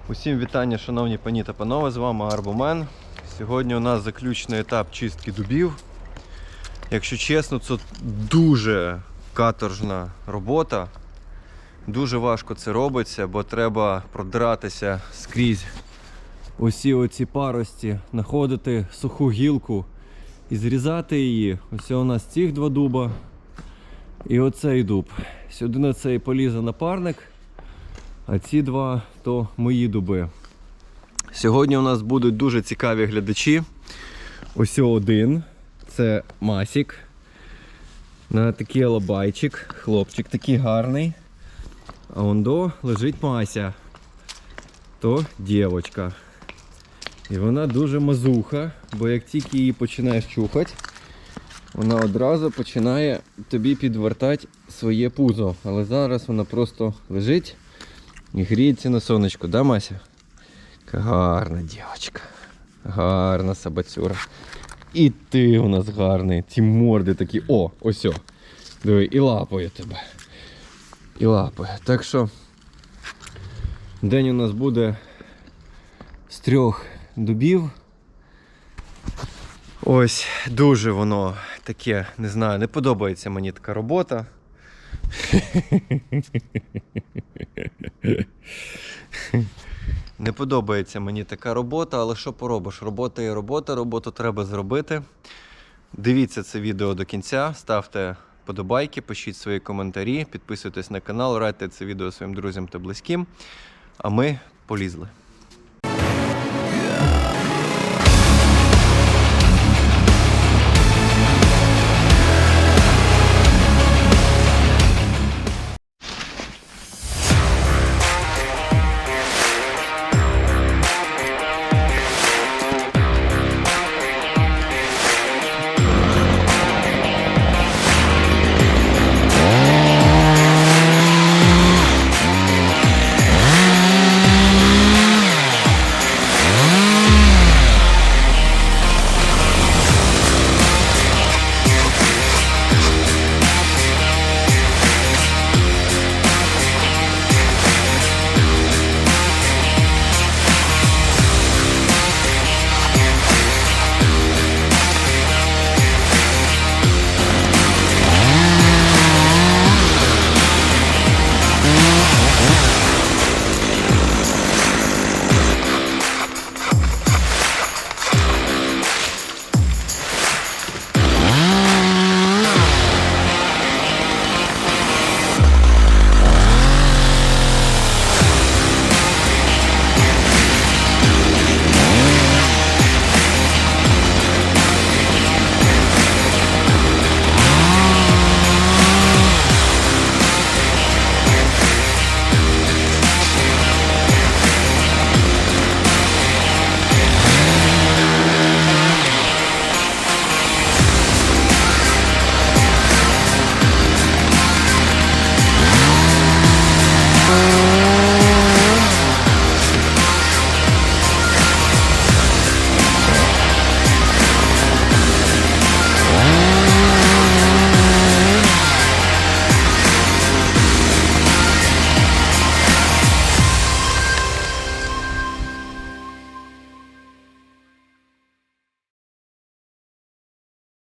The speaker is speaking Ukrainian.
Усім вітання, шановні пані та панове, з вами Арбомен. Сьогодні у нас заключний етап чистки дубів. Якщо чесно, це дуже каторжна робота. Дуже важко це робиться, бо треба продратися скрізь усі оці парості, знаходити суху гілку і зрізати її. Ось у нас цих два дуба і оцей дуб. Сюди на цей полізе напарник. А ці два то мої дуби. Сьогодні у нас будуть дуже цікаві глядачі. Ось один. Це Масік. На такий алабайчик. Хлопчик такий гарний. А ондо лежить Мася. То дівчинка. І вона дуже мазуха, бо як тільки її починаєш чухати, вона одразу починає тобі підвертати своє пузо. Але зараз вона просто лежить і гріється на сонечку, да, Мася? Гарна дівчинка. Гарна собацюра. І ти у нас гарний. Ці морди такі. О, ось о. Диви, і лапає тебе. І лапає. Так що день у нас буде з 3 дубів. Ось, дуже воно таке, не знаю, не подобається мені така робота. Не подобається мені така робота, але що поробиш? Робота є робота, роботу треба зробити. Дивіться це відео до кінця, ставте подобайки, пишіть свої коментарі, підписуйтесь на канал, радьте це відео своїм друзям та близьким. А ми полізли.